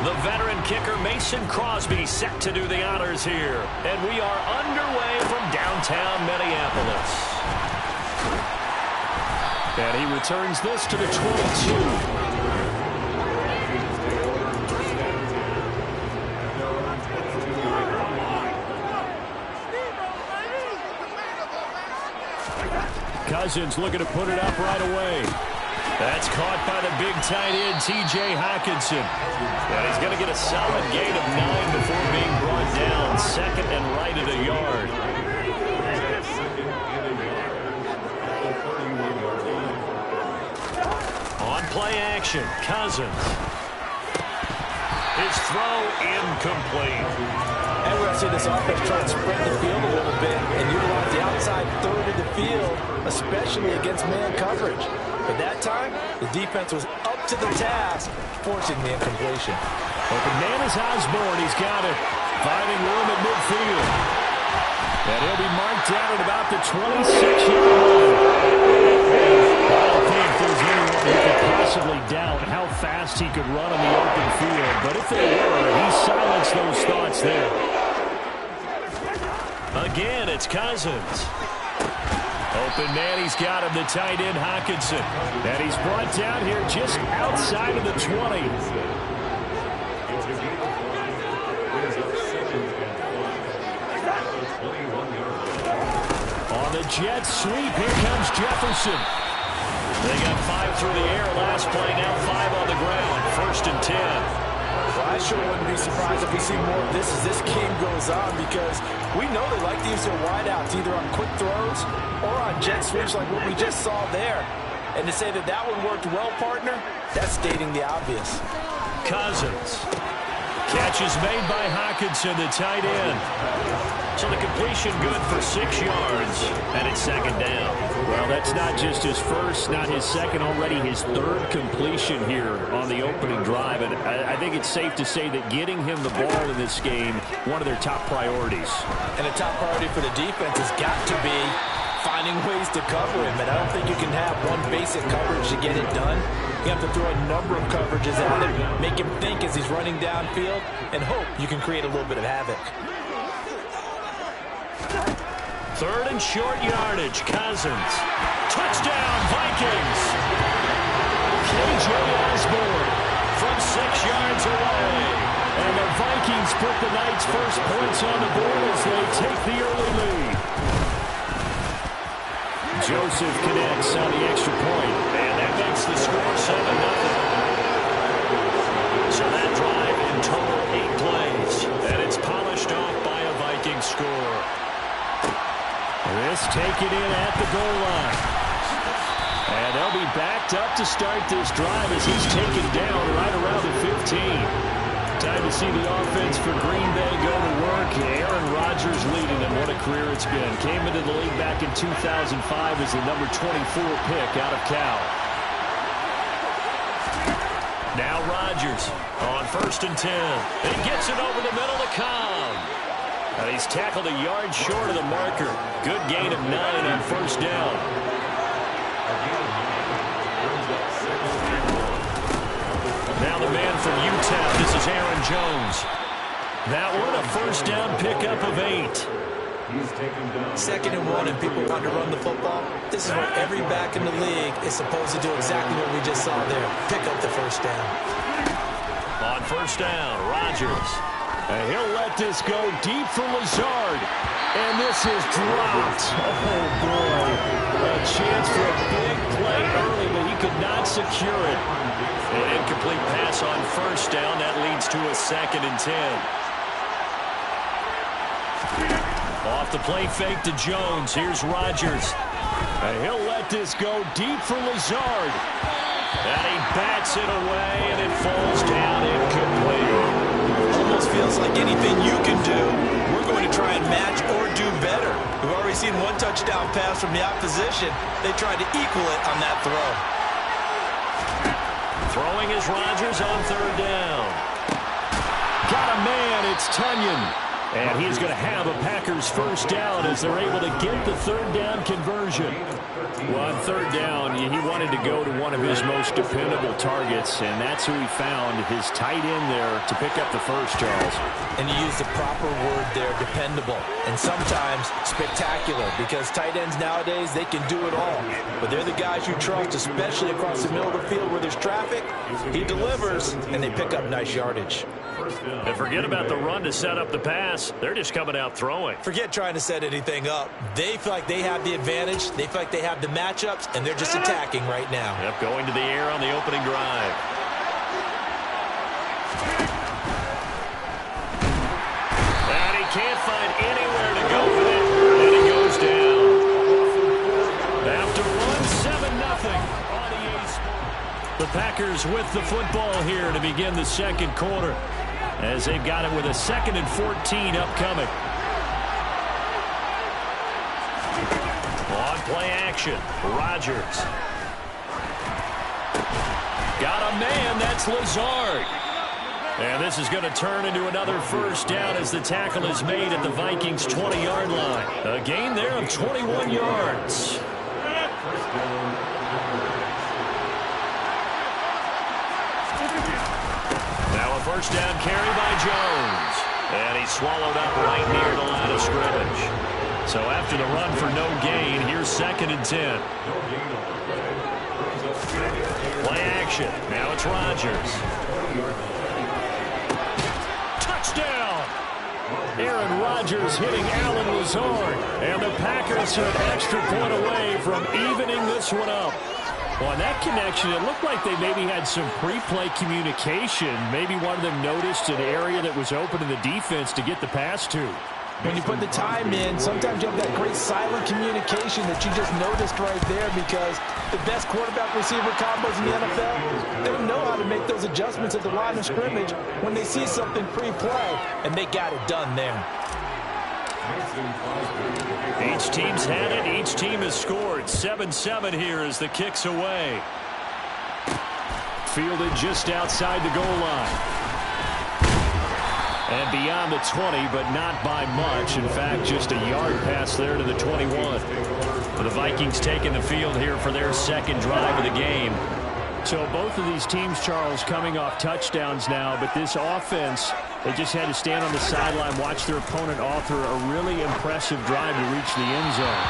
The veteran kicker Mason Crosby set to do the honors here. And we are underway from downtown Minneapolis. And he returns this to the 22. Cousins looking to put it up right away. That's caught by the big tight end, T.J. Hockenson. And he's going to get a solid gain of 9 before being brought down. Second and right at a yard. On play action, Cousins. His throw incomplete. And we're going to see this offense try and spread the field a little bit and utilize the outside third of the field, especially against man coverage. But that time, the defense was up to the task, forcing the incompletion. Open man is Osborne. He's got it. Finding room at midfield. And he'll be marked down at about the 26-yard line. I don't think there's anyone who could possibly doubt how fast he could run on the open field. But if there were, he silenced those thoughts there. Again, it's Cousins. Open man, he's got him, the tight end, Hockenson. And he's brought down here just outside of the 20. On the jet sweep, here comes Jefferson. They got 5 through the air last play, now 5 on the ground. 1st and 10. Well, I sure wouldn't be surprised if we see more of this as this game goes on, because we know they like to use their wideouts either on quick throws or on jet sweeps like what we just saw there. And to say that that one worked well, partner, that's stating the obvious. Cousins. Catch is made by Hockenson, the tight end. So the completion good for 6 yards, and it's 2nd down. Well, that's not just his first, not his second, already his 3rd completion here on the opening drive. And I think it's safe to say that getting him the ball in this game, one of their top priorities. And a top priority for the defense has got to be finding ways to cover him. And I don't think you can have one basic coverage to get it done. You have to throw a number of coverages at him, make him think as he's running downfield, and hope you can create a little bit of havoc. 3rd and short yardage, Cousins. Touchdown, Vikings! K.J. Osborne from 6 yards away. And the Vikings put the Knights' first points on the board as they take the early lead. Joseph connects on the extra point, and that makes the score 7-0. So that drive in total 8 plays, and it's polished off by a Viking score. This taken in at the goal line. And they'll be backed up to start this drive as he's taken down right around the 15. Time to see the offense for Green Bay go to work. Aaron Rodgers leading them. What a career it's been. Came into the league back in 2005 as the number 24 pick out of Cal. Now Rodgers on 1st and 10. And he gets it over the middle to Cobb. And he's tackled a yard short of the marker. Good gain of 9 on 1st down. Now the man from Utah, this is Aaron Jones. That one, a 1st down pickup of 8. 2nd and 1 and people want to run the football. This is what every back in the league is supposed to do, exactly what we just saw there. Pick up the 1st down. On 1st down, Rodgers. And he'll let this go deep for Lazard. And this is dropped. Oh, boy. A chance for a big play early, but he could not secure it. An incomplete pass on 1st down. That leads to a 2nd and 10. Off the play fake to Jones. Here's Rodgers. And he'll let this go deep for Lazard. And he bats it away, and it falls down incomplete. Almost feels like anything you can do, we're going to try and match or do better. We've already seen one touchdown pass from the opposition. They tried to equal it on that throw. Throwing is Rodgers on 3rd down. Got a man, it's Tunyon. And he's going to have a Packers first down as they're able to get the third down conversion. Well, on third down, he wanted to go to one of his most dependable targets, and that's who he found, his tight end there, to pick up the first, Charles. And you use the proper word there, dependable, and sometimes spectacular, because tight ends nowadays, they can do it all. But they're the guys you trust, especially across the middle of the field where there's traffic. He delivers, and they pick up nice yardage. And forget about the run to set up the pass. They're just coming out throwing. Forget trying to set anything up. They feel like they have the advantage. They feel like they have the matchups, and they're just attacking right now. Yep, going to the air on the opening drive. And he can't find anywhere to go with it, and he goes down. After one, 7-0 on EA Sports. The Packers with the football here to begin the second quarter, as they've got it with a 2nd and 14 upcoming. On play action, Rodgers. Got a man, that's Lazard. And this is going to turn into another first down as the tackle is made at the Vikings' 20-yard line. A gain there of 21 yards. Now a first down carry by Jones. And he's swallowed up right near the line of scrimmage. So after the run for no gain, here's 2nd and 10. Play action. Now it's Rodgers. Touchdown! Aaron Rodgers hitting Allen Lazard. And the Packers are an extra point away from evening this one up. Well, on that connection, it looked like they maybe had some pre-play communication. Maybe one of them noticed an area that was open in the defense to get the pass to. When you put the time in, sometimes you have that great silent communication that you just noticed right there, because the best quarterback-receiver combos in the NFL, they know how to make those adjustments at the line of scrimmage when they see something pre-play, and they got it done there. Each team's had it. Each team has scored. 7-7 here as the kick's away. Fielded just outside the goal line. And beyond the 20, but not by much. In fact, just a yard pass there to the 21. The Vikings taking the field here for their second drive of the game. So both of these teams, Charles, coming off touchdowns now, but this offense, they just had to stand on the sideline, watch their opponent author a really impressive drive to reach the end zone.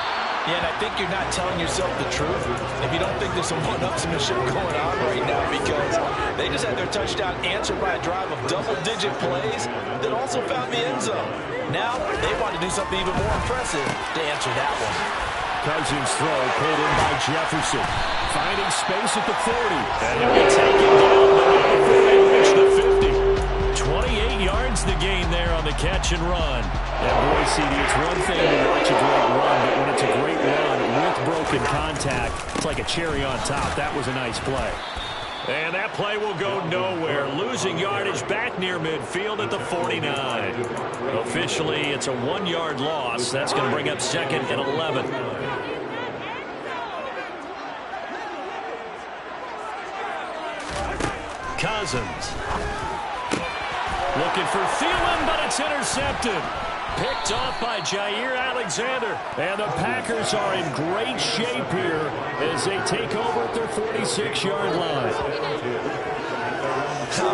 Yeah, and I think you're not telling yourself the truth if you don't think there's some one-upsmanship going on right now, because they just had their touchdown answered by a drive of double-digit plays that also found the end zone. Now they want to do something even more impressive to answer that one. Cousins throw pulled in by Jefferson. Finding space at the 40. And he'll be taken down before they reach the 50. 28 yards the gain there on the catch and run. And boy, CD, it's one thing to watch a great run, but when it's a great run with broken contact, it's like a cherry on top. That was a nice play. And that play will go nowhere. Losing yardage back near midfield at the 49. Officially, it's a 1-yard loss. That's going to bring up 2nd and 11. Cousins. Looking for Thielen, but it's intercepted. Picked off by Jair Alexander. And the Packers are in great shape here as they take over at their 46-yard line.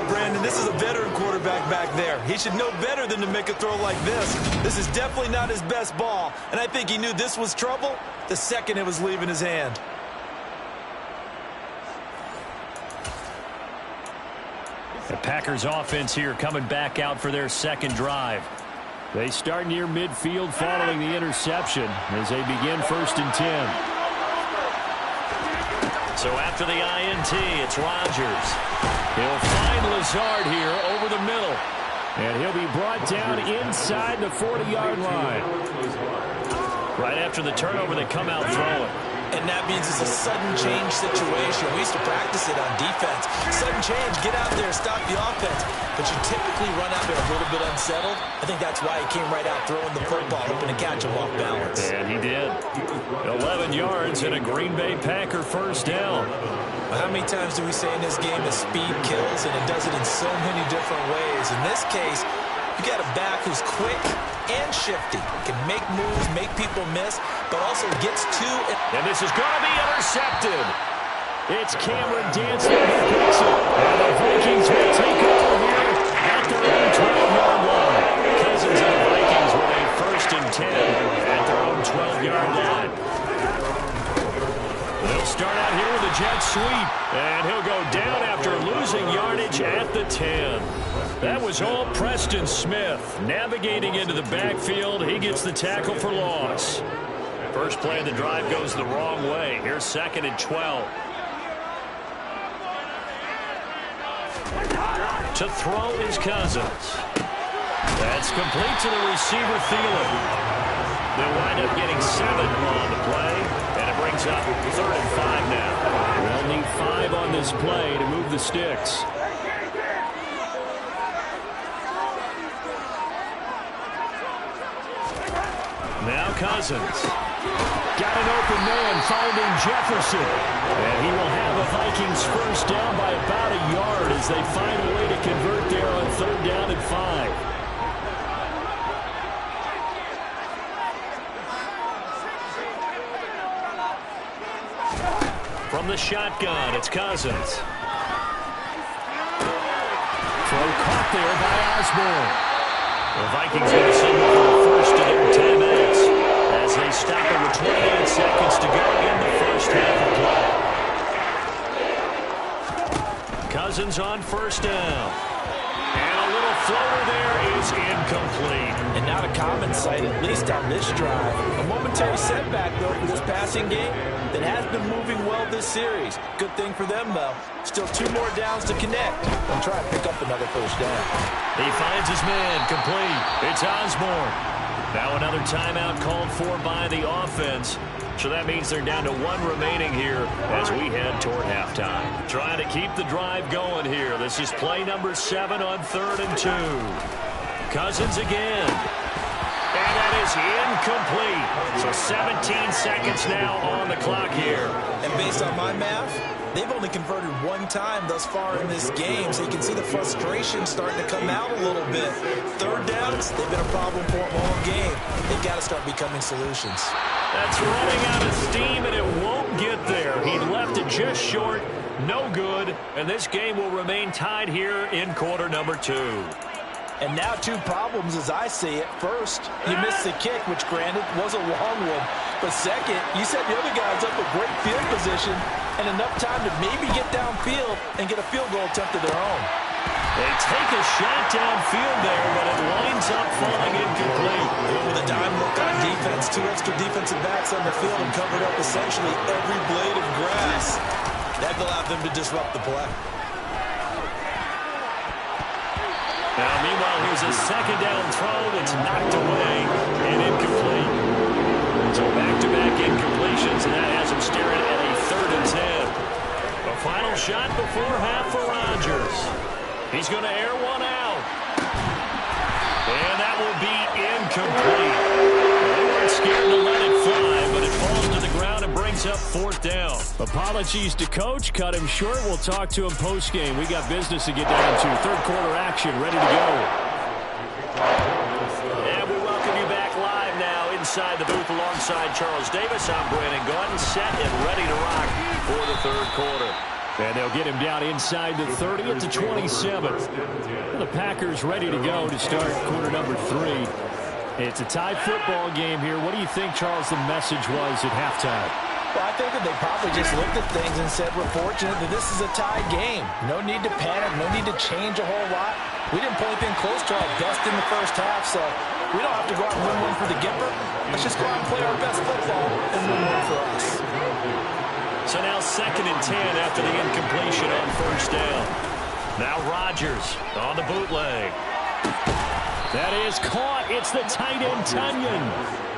Brandon, this is a veteran quarterback back there. He should know better than to make a throw like this. This is definitely not his best ball, and I think he knew this was trouble the second it was leaving his hand. The Packers offense here coming back out for their second drive. They start near midfield following the interception as they begin 1st and 10. So after the INT, it's Rodgers. He'll find Lazard here over the middle. And he'll be brought down inside the 40-yard line. Right after the turnover, they come out throwing. And that means it's a sudden change situation. We used to practice it on defense. Sudden change, get out there, stop the offense. But you typically run out there a little bit unsettled. I think that's why he came right out throwing the football, hoping to catch him off balance. And he did. 11 yards and a Green Bay Packer first down. How many times do we say in this game that speed kills, and it does it in so many different ways? In this case, You got a back who's quick and shifty, can make moves, make people miss, but also gets to it. And this is going to be intercepted. It's Cameron Dantzler who picks it. And the Vikings will take over here at their own 12-yard line. Cousins and the Vikings with a 1st and 10 at their own 12-yard line. They'll start out here with a jet sweep, and he'll go down after losing yardage at the 10. That was all Preston Smith navigating into the backfield. He gets the tackle for loss. First play of the drive goes the wrong way. Here's 2nd and 12. To throw is Cousins. That's complete to the receiver, Thielen. They'll wind up getting 7 on the play, and it brings up 3rd and 5 now. They'll need 5 on this play to move the sticks. Now Cousins. Got an open man, finding Jefferson. And he will have a Vikings 1st down by about a yard as they find a way to convert there on 3rd down and 5. From the shotgun, it's Cousins. Throw caught there by Osborne. The Vikings going to send for the 1st of their 10 minutes as they stop it with 28 seconds to go in the 1st half of play. Cousins on 1st down. And a little floater there is incomplete. And not a common sight, at least on this drive. A momentary setback, though, for this passing game that has been moving well this series. Good thing for them, though. Still 2 more downs to connect and try to pick up another 1st down. He finds his man, complete. It's Osborne. Now another timeout called for by the offense. So that means they're down to 1 remaining here as we head toward halftime. Trying to keep the drive going here. This is play number 7 on 3rd and 2. Cousins again. And that is incomplete. So 17 seconds now on the clock here. And based on my math, they've only converted 1 time thus far in this game, so you can see the frustration starting to come out a little bit. 3rd downs, they've been a problem for them all game. They've got to start becoming solutions. That's running out of steam, and it won't get there. He left it just short, no good, and this game will remain tied here in quarter number 2. And now 2 problems as I see it. First, you missed the kick, which granted was a long one. But second, you set the other guys up with great field position and enough time to maybe get downfield and get a field goal attempt of their own. They take a shot downfield there, but it winds up falling incomplete. With a dime look on defense, 2 extra defensive backs on the field and covered up essentially every blade of grass. That allowed them to disrupt the play. Now, meanwhile, here's a 2nd down throw that's knocked away and incomplete. So back-to-back incompletions, and that has him staring at a 3rd and 10. A final shot before half for Rodgers. He's going to air one out. And that will be incomplete. They weren't scared to let it fly, but it falls to the ground and brings up 4th down. Apologies to Coach. Cut him short. We'll talk to him post-game. We got business to get down to. 3rd quarter action ready to go. And we welcome you back live now inside the booth alongside Charles Davis. I'm Brandon Gaudin, set and ready to rock for the 3rd quarter. And they'll get him down inside the 30 at the 27. The Packers ready to go to start quarter number 3. It's a tied football game here. What do you think, Charles, the message was at halftime? Well, I think that they probably just looked at things and said, we're fortunate that this is a tied game. No need to panic, no need to change a whole lot. We didn't play anything close to our best in the 1st half, so we don't have to go out and win one for the Gipper. Let's just go out and play our best football and win one for us. So now 2nd and 10 after the incompletion on 1st down. Now Rodgers on the bootleg. That is caught. It's the tight end, Tunyon.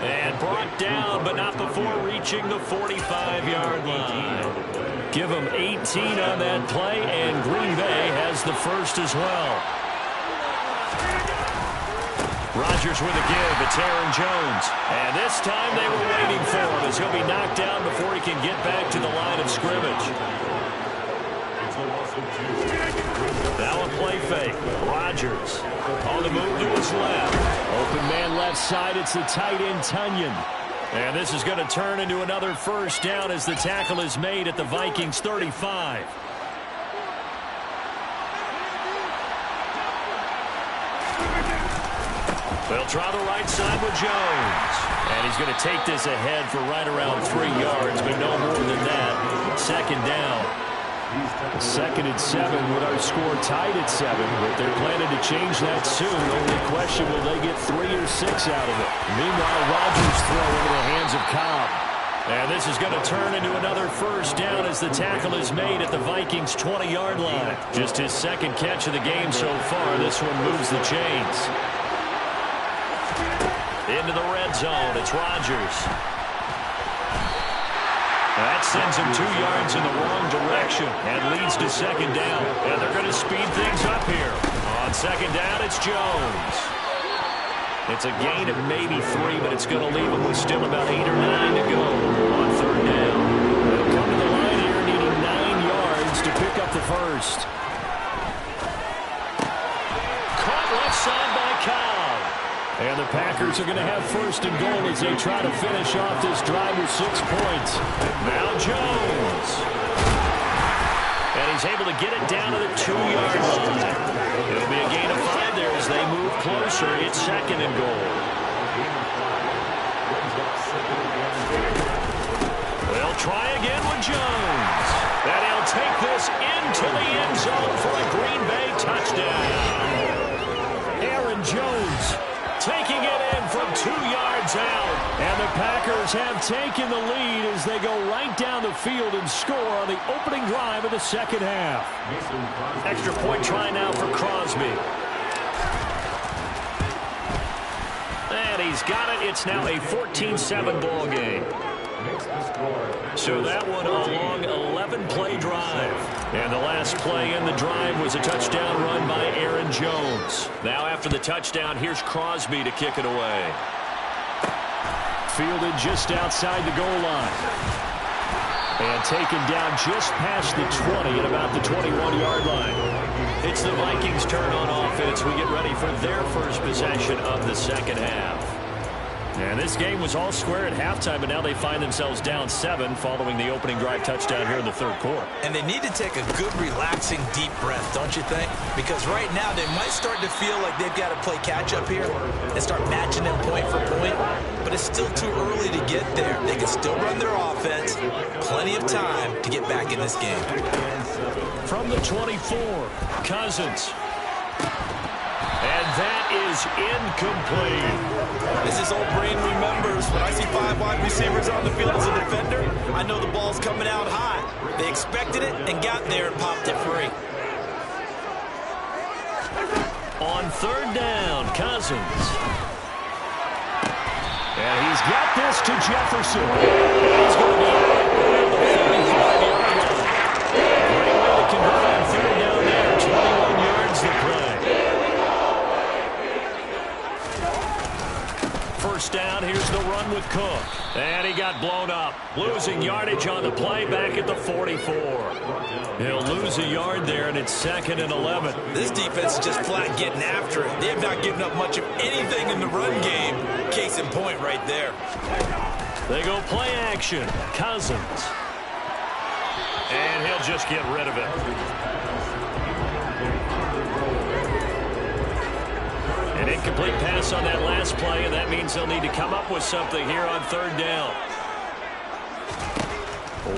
And brought down, but not before reaching the 45-yard line. Give them 18 on that play, and Green Bay has the 1st as well. Rodgers with a give. It's Aaron Jones. And this time they were waiting for him as he'll be knocked down before he can get back to the line of scrimmage. Now a play fake. Rodgers. On the move to his left. Open man left side. It's the tight end, Tunyon. And this is going to turn into another first down as the tackle is made at the Vikings 35. They'll try the right side with Jones. And he's going to take this ahead for right around 3 yards, but no more than that. Second down. 2nd and 7 with our score tied at 7, but they're planning to change that soon. Only question, will they get 3 or 6 out of it? Meanwhile, Rodgers throw into the hands of Cobb. And this is going to turn into another first down as the tackle is made at the Vikings' 20-yard line. Just his 2nd catch of the game so far. This one moves the chains. Into the red zone, it's Rodgers. That sends him 2 yards in the wrong direction and leads to second down. And they're going to speed things up here. On second down, it's Jones. It's a gain of maybe 3, but it's going to leave him with still about 8 or 9 to go on third down. They'll come to the line here needing 9 yards to pick up the first. Caught left side by Cobb. And the Packers are going to have first and goal as they try to finish off this drive with 6 points. Now Jones. And he's able to get it down to the 2-yard line. It'll be a gain of 5 there as they move closer. It's 2nd and goal. They'll try again with Jones. And he'll take this into the end zone for a Green Bay touchdown. Aaron Jones taking it in from 2 yards out. And the Packers have taken the lead as they go right down the field and score on the opening drive of the second half. Extra point try now for Crosby. And he's got it. It's now a 14-7 ball game. So that one a long 11-play drive. And the last play in the drive was a touchdown run by Aaron Jones. Now after the touchdown, here's Crosby to kick it away. Fielded just outside the goal line. And taken down just past the 20 at about the 21-yard line. It's the Vikings' turn on offense. We get ready for their first possession of the second half. And this game was all square at halftime, but now they find themselves down 7 following the opening drive touchdown here in the third quarter. And they need to take a good, relaxing, deep breath, don't you think? Because right now they might start to feel like they've got to play catch-up here and start matching them point for point. But it's still too early to get there. They can still run their offense. Plenty of time to get back in this game. From the 24, Cousins. And that is incomplete. As his old brain remembers, when I see 5 wide receivers on the field as a defender, I know the ball's coming out high. They expected it and got there and popped it free. On third down, Cousins. And he's got this to Jefferson. He's going to be out at the 35-yard line. Great way to convert on third down there. 21 yards to play. First down, here's the run with Cook. And he got blown up. Losing yardage on the play back at the 44. He'll lose a yard there, and it's 2nd and 11. This defense is just flat getting after it. They have not given up much of anything in the run game. Case in point right there. They go play action. Cousins. And he'll just get rid of it. An incomplete pass on that last play, and that means they'll need to come up with something here on third down.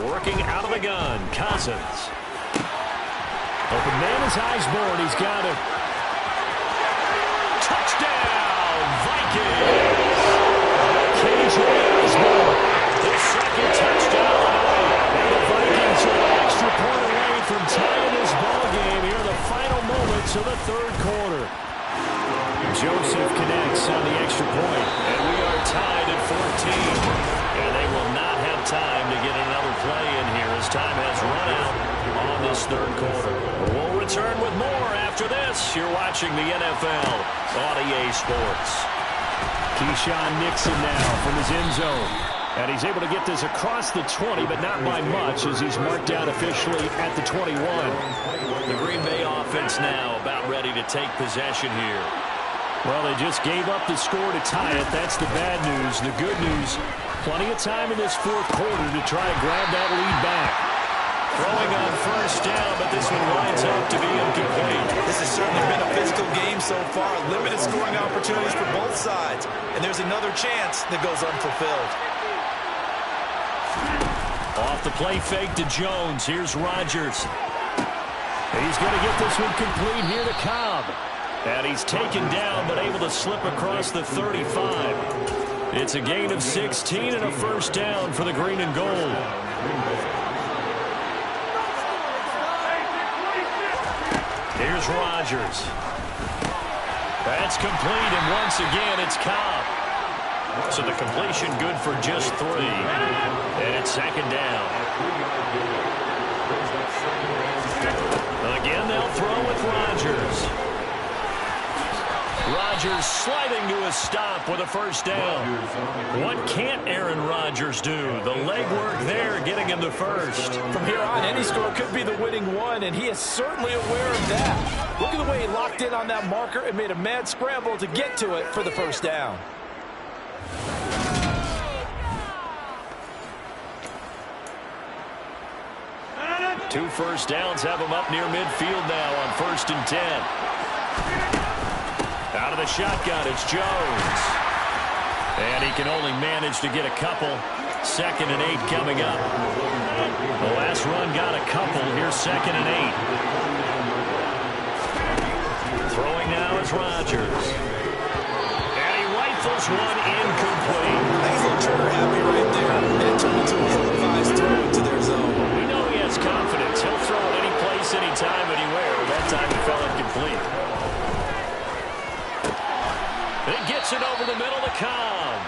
Working out of the gun, Cousins. Open man is Osborne. He's got it. Touchdown, Vikings! KJ Osborne, his 2nd touchdown of the night. And the Vikings are an extra point away from tying this ball game here in the final moments of the third quarter. Joseph connects on the extra point, and we are tied at 14. And they will not have time to get another play in here as time has run out on this third quarter. We'll return with more after this. You're watching the NFL on EA Sports. Keyshawn Nixon now from his end zone. And he's able to get this across the 20, but not by much as he's marked down officially at the 21. The Green Bay offense now about ready to take possession here. Well, they just gave up the score to tie it. That's the bad news. The good news, plenty of time in this fourth quarter to try and grab that lead back. Throwing on first down, but this one winds up to be incomplete. This has certainly been a physical game so far. Limited scoring opportunities for both sides. And there's another chance that goes unfulfilled. Off the play fake to Jones. Here's Rodgers. He's going to get this one complete here to Cobb. And he's taken down but able to slip across the 35. It's a gain of 16 and a first down for the green and gold. Here's Rodgers. That's complete, and once again it's Cobb. So the completion good for just 3. And it's second down. Again, they'll throw with Rodgers. Rodgers sliding to a stop with a first down. What can't Aaron Rodgers do? The legwork there getting him the first. From here on, any score could be the winning one, and he is certainly aware of that. Look at the way he locked in on that marker and made a mad scramble to get to it for the first down. Two first downs have him up near midfield now on 1st and 10. Out of the shotgun, it's Jones. And he can only manage to get a couple. 2nd and 8 coming up. The last run got a couple. Here's 2nd and 8. Throwing now is Rodgers. And he rifles one incomplete. He's a trigger happy right there. And it turned into a ill-advised throw into their zone. We know he has confidence. He'll throw it any place, anytime, anywhere. That time he fell incomplete. It gets it over the middle to Cobb.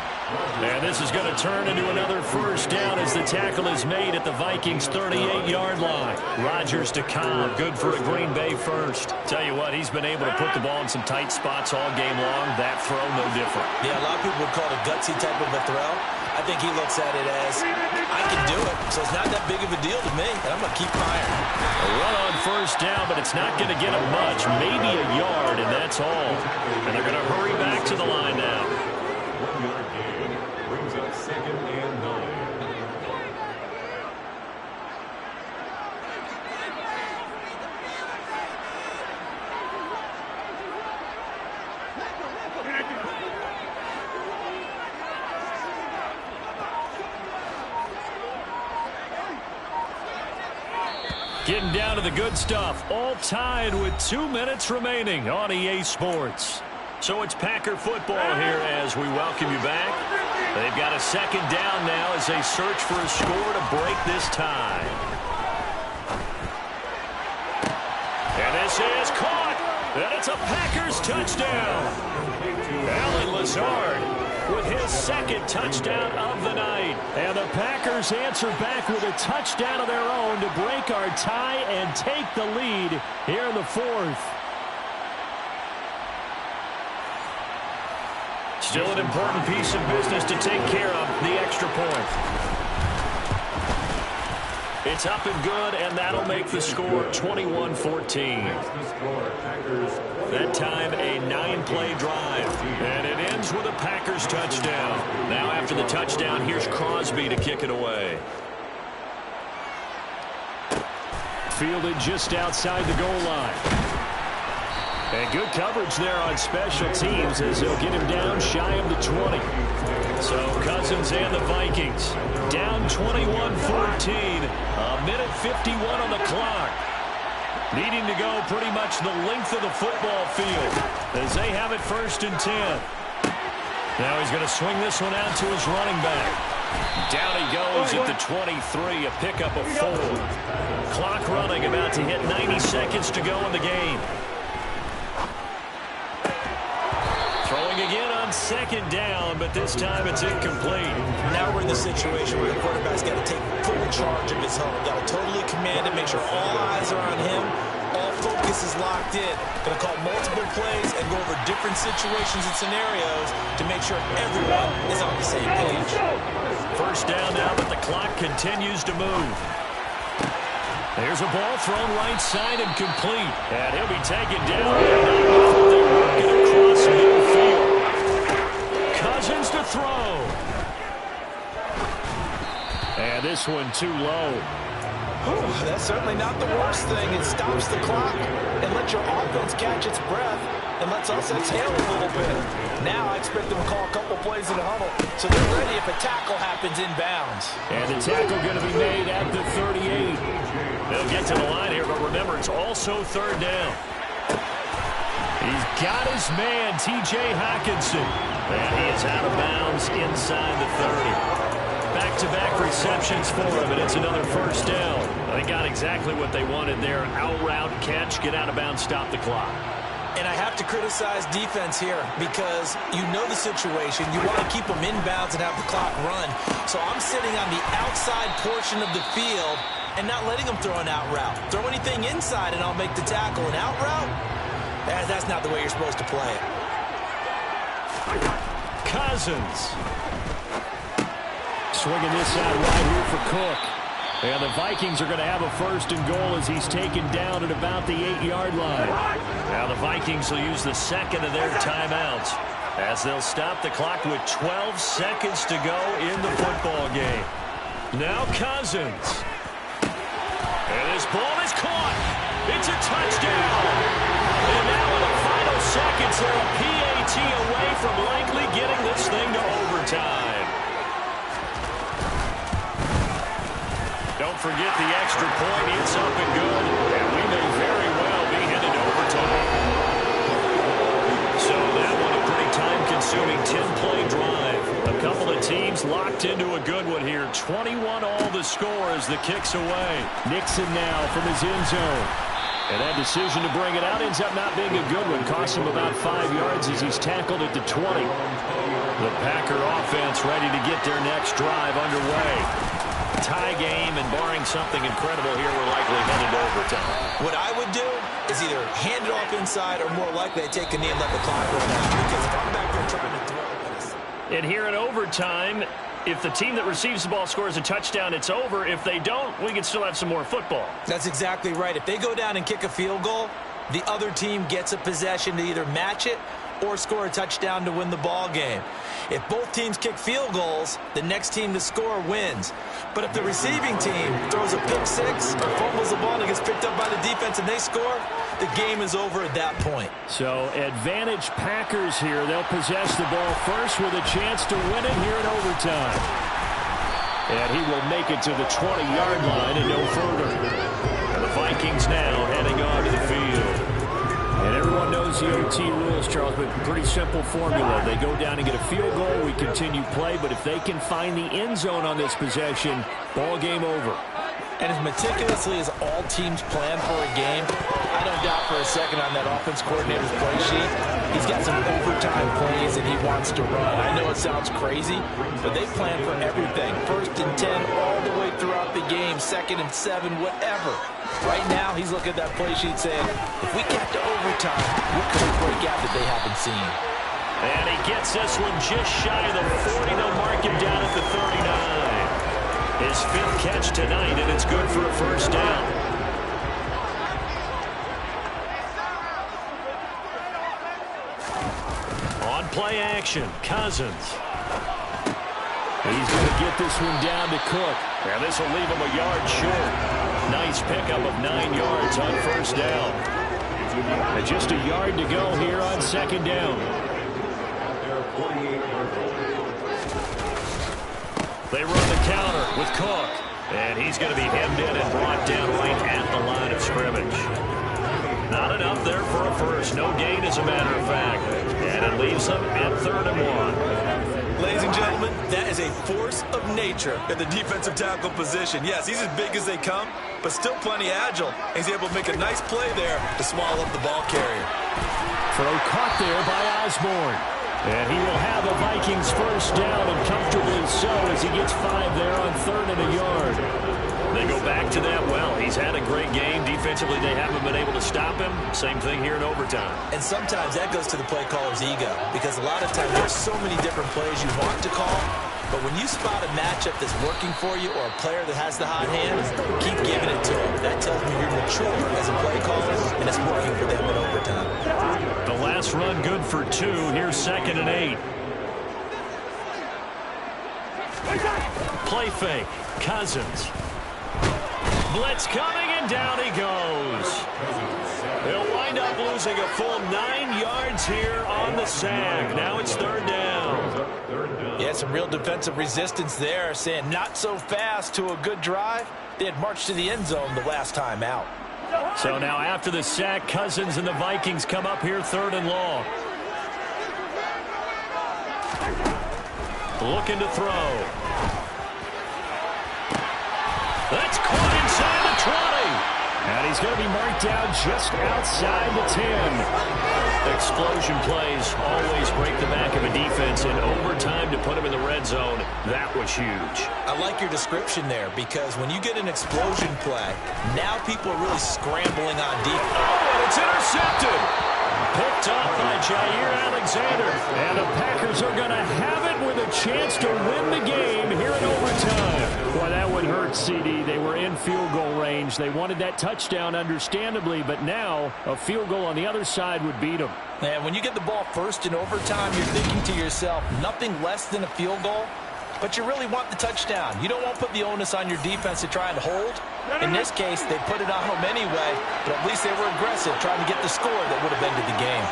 And this is going to turn into another first down as the tackle is made at the Vikings' 38-yard line. Rodgers to Cobb, good for a Green Bay first. Tell you what, he's been able to put the ball in some tight spots all game long. That throw, no different. Yeah, a lot of people would call it a gutsy type of a throw. I think he looks at it as, I can do it, so it's not that big of a deal to me, and I'm going to keep firing. A run on first down, but it's not going to get him much, maybe a yard, and that's all. And they're going to hurry back to the line now. 1-yard gain brings up 2nd and 9. Getting down to the good stuff, all tied with 2 minutes remaining on EA Sports. So it's Packer football here as we welcome you back. They've got a 2nd down now as they search for a score to break this tie. And this is caught, and it's a Packers touchdown. Allen Lazard with his 2nd touchdown of the night. And the Packers answer back with a touchdown of their own to break our tie and take the lead here in the 4th. Still an important piece of business to take care of, the extra point. It's up and good, and that'll make the score 21-14. That time, a 9-play drive. And it ends with a Packers touchdown. Now after the touchdown, here's Crosby to kick it away. Fielded just outside the goal line. And good coverage there on special teams as they'll get him down shy of the 20. So Cousins and the Vikings down 21-14. A minute 51 on the clock. Needing to go pretty much the length of the football field as they have it 1st and 10. Now he's going to swing this one out to his running back. Down he goes at the 23, a pickup of 4. Clock running, about to hit 90 seconds to go in the game. Throwing again on 2nd down, but this time it's incomplete. Now we're in the situation where the quarterback's got to take full charge of his home. Got to totally command it, make sure all eyes are on him. All focus is locked in. Going to call multiple plays and go over different situations and scenarios to make sure everyone is on the same page. first down now, but the clock continues to move. There's a ball thrown right side and complete. And he'll be taken down. They work it across midfield. Cousins to throw. And this one too low. That's certainly not the worst thing. It stops the clock and lets your offense catch its breath and lets us exhale a little bit. Now I expect them to call a couple plays in the huddle so they're ready if a tackle happens inbounds. And the tackle going to be made at the 38. They'll get to the line here, but remember, it's also third down. He's got his man, T.J. Hockenson. And he is out of bounds inside the 30. Back-to-back receptions for him, and it's another first down. They got exactly what they wanted there. Out route, catch, get out of bounds, stop the clock. And I have to criticize defense here because you know the situation. You want to keep them inbounds and have the clock run. So I'm sitting on the outside portion of the field and not letting them throw an out route. Throw anything inside and I'll make the tackle. An out route? That's not the way you're supposed to play it. Cousins. Swinging this out right here for Cook. And the Vikings are going to have a first and goal as he's taken down at about the 8-yard line. Now the Vikings will use the second of their timeouts as they'll stop the clock with 12 seconds to go in the football game. Now Cousins. And this ball is caught. It's a touchdown. And now in the final seconds, they're a PAT away from likely getting this thing to overtime. Don't forget the extra point. It's up and good. And we may very well be headed to overtime. So that one a pretty time-consuming 10-play drive. A couple of teams locked into a good one here. 21 all the score as the kick's away. Nixon now from his end zone. And that decision to bring it out ends up not being a good one. Costs him about 5 yards as he's tackled at the 20. The Packer offense ready to get their next drive underway. Tie game, and barring something incredible here, we're likely headed to overtime. What I would do is either hand it off inside or more likely I take a knee and let the clock run out. Because if I'm back there trying to throw this. And here in overtime, if the team that receives the ball scores a touchdown, it's over. If they don't, we can still have some more football. That's exactly right. If they go down and kick a field goal, the other team gets a possession to either match it or score a touchdown to win the ball game. If both teams kick field goals, the next team to score wins. But if the receiving team throws a pick six or fumbles the ball and it gets picked up by the defense and they score, the game is over at that point. So advantage Packers here. They'll possess the ball first with a chance to win it here in overtime. And he will make it to the 20-yard line and no further. And the Vikings now heading on to the field. And everyone knows the OT rules, Charles, but pretty simple formula. They go down and get a field goal, we continue play, but if they can find the end zone on this possession, ball game over. And as meticulously as all teams plan for a game, I don't doubt for a second on that offense coordinator's play sheet, he's got some overtime plays that he wants to run. I know it sounds crazy, but they plan for everything. 1st and 10 all the way throughout the game, 2nd and 7, whatever. Right now, he's looking at that play sheet saying, if we get to overtime, what can we break out that they haven't seen? And he gets this one just shy of the 40. They'll mark him down at the 39. His 5th catch tonight, and it's good for a first down. On play action, Cousins. He's going to get this one down to Cook. And this will leave him a yard short. Nice pickup of 9 yards on first down. And just a yard to go here on 2nd down. They run the counter with Cook. And he's going to be hemmed in and brought down right at the line of scrimmage. Not enough there for a first. No gain, as a matter of fact. And it leaves them at 3rd and 1. Ladies and gentlemen, that is a force of nature at the defensive tackle position. Yes, he's as big as they come, but still plenty agile. He's able to make a nice play there to swallow up the ball carrier. Throw caught there by Osborne. And he will have a Vikings first down, and comfortably so as he gets 5 there on 3rd and a yard. They go back to that well. He's had a great game. Defensively, they haven't been able to stop him. Same thing here in overtime. And sometimes that goes to the play caller's ego, because a lot of times there's so many different plays you want to call, But when you spot a matchup that's working for you or a player that has the hot hand, keep giving it to him. That tells me you're mature as a play caller, and it's working for them in overtime. The last run good for 2. Here's 2nd and 8. Play fake. Cousins. Blitz coming, and down he goes. They'll wind up losing a full 9 yards here on the sack. Now it's 3rd down. Yeah, some real defensive resistance there, saying not so fast to a good drive. They had marched to the end zone the last time out. So now after the sack, Cousins and the Vikings come up here 3rd and long. Looking to throw. That's caught inside the 20. And he's going to be marked down just outside the 10. Explosion plays always break the back of a defense in overtime to put him in the red zone. That was huge. I like your description there, because when you get an explosion play, now people are really scrambling on defense. Oh, and it's intercepted. Picked off by Jair Alexander. And the Packers are going to have it with a chance to win the game here in overtime. Boy, that would hurt, CD. They were in field goal range. They wanted that touchdown, understandably, but now a field goal on the other side would beat them. And when you get the ball first in overtime, you're thinking to yourself, nothing less than a field goal. But you really want the touchdown. You don't want to put the onus on your defense to try and hold. In this case, they put it on them anyway, but at least they were aggressive, trying to get the score that would have ended the game.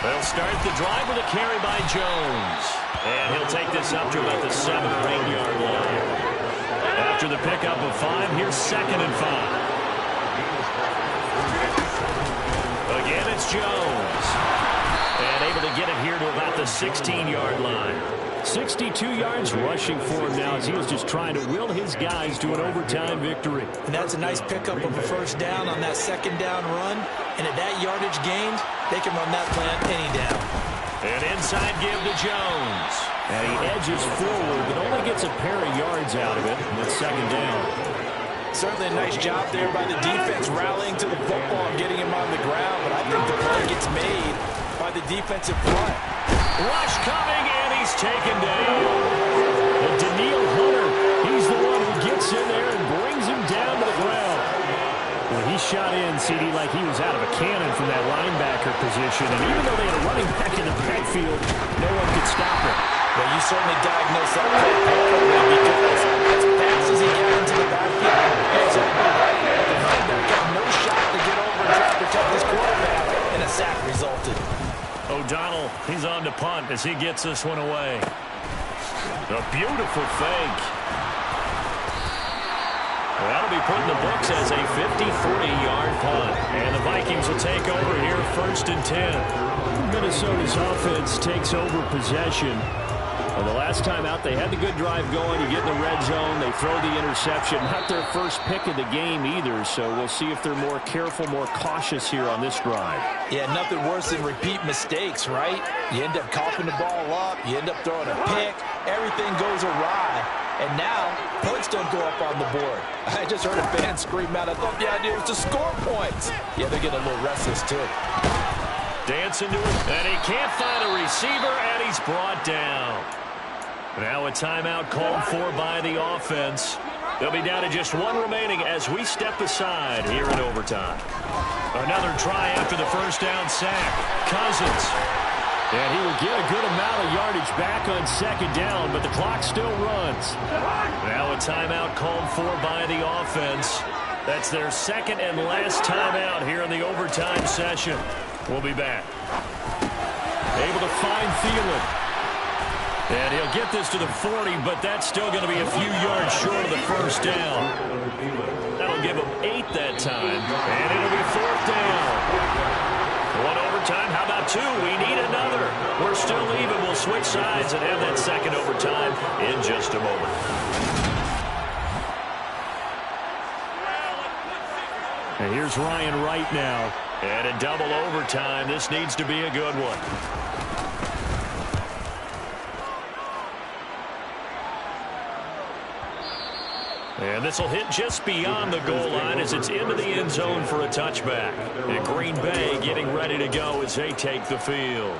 They'll start the drive with a carry by Jones. And he'll take this up to about the 7 or 8 yard line. After the pickup of 5, here's 2nd and 5. Again, it's Jones. And able to get it here to about the 16-yard line. 62 yards rushing for him now as he was just trying to will his guys to an overtime victory. And that's a nice pickup of a 1st down on that 2nd down run. And at that yardage gained, they can run that plan any down. An inside give to Jones. And he edges forward, but only gets a pair of yards out of it. And it's 2nd down. Certainly a nice job there by the defense rallying to the football and getting him on the ground. But I think the play gets made by the defensive front. Rush coming, and he's taken down. And Danielle Hunter, he's the one who gets in there and brings him down to the ground. Well, he shot in, CD, like he was out of a cannon from that linebacker position. And even though they had a running back in the backfield, no one could stop him. Well, you certainly diagnosed that play perfectly, because as fast as he got into the backfield, exactly right. The running back got no shot to get over and try to protect his quarterback, and a sack resulted. O'Donnell, he's on to punt as he gets this one away. A beautiful fake. Well, that'll be put in the books as a 53-yard punt. And the Vikings will take over here 1st and 10. Minnesota's offense takes over possession. Well, the last time out, they had the good drive going. You get in the red zone, they throw the interception. Not their first pick of the game either, so we'll see if they're more careful, more cautious here on this drive. Yeah, nothing worse than repeat mistakes, right? You end up coughing the ball up, you end up throwing a pick, everything goes awry. And now, points don't go up on the board. I just heard a fan scream out, I thought the idea was to score points. Yeah, they're getting a little restless, too. Dancing to it, and he can't find a receiver, and he's brought down. Now a timeout called for by the offense. They'll be down to just 1 remaining as we step aside here in overtime. Another try after the 1st down sack. Cousins. And he will get a good amount of yardage back on 2nd down, but the clock still runs. Now a timeout called for by the offense. That's their 2nd and last timeout here in the overtime session. We'll be back. Able to find Thielen. And he'll get this to the 40, but that's still going to be a few yards short of the 1st down. That'll give him 8 that time, and it'll be 4th down. 1 overtime, how about 2? We need another. We're still even. We'll switch sides and have that 2nd overtime in just a moment. And here's Ryan Wright now. And in double overtime, this needs to be a good one. And this will hit just beyond the goal line as it's into the end zone for a touchback. And Green Bay getting ready to go as they take the field.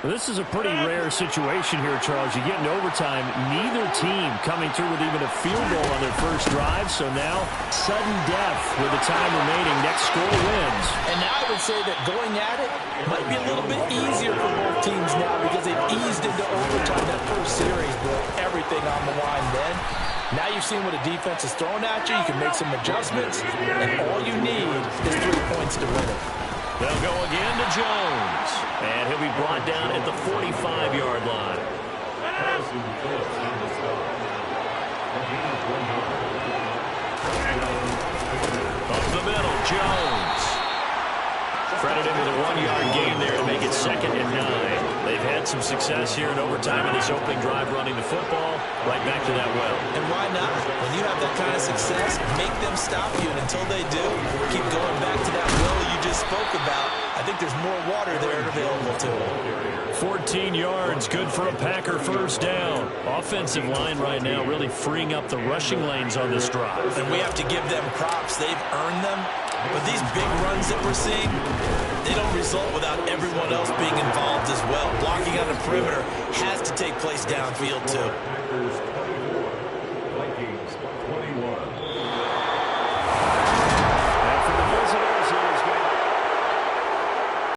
This is a pretty rare situation here, Charles. You get in overtime, neither team coming through with even a field goal on their first drive. So now, sudden death with the time remaining. Next score wins. And now I would say that going at it might be a little bit easier for both teams now because they've eased into overtime. That first series broke everything on the line then. Now you've seen what a defense is throwing at you. You can make some adjustments, and all you need is 3 points to win it. They'll go again to Jones. And he'll be brought down at the 45-yard line. Up the middle, Jones. Credit him with a 1-yard gain there to make it 2nd and 9. They've had some success here in overtime in this opening drive running the football. Right back to that well. And why not? When you have that kind of success, make them stop you. And until they do, keep going back to that well you just spoke about. I think there's more water there available to them. 14 yards, good for a Packer first down. Offensive line right now really freeing up the rushing lanes on this drive. And we have to give them props. They've earned them. But these big runs that we're seeing, they don't result without everyone else being involved as well. Blocking on the perimeter has to take place downfield too.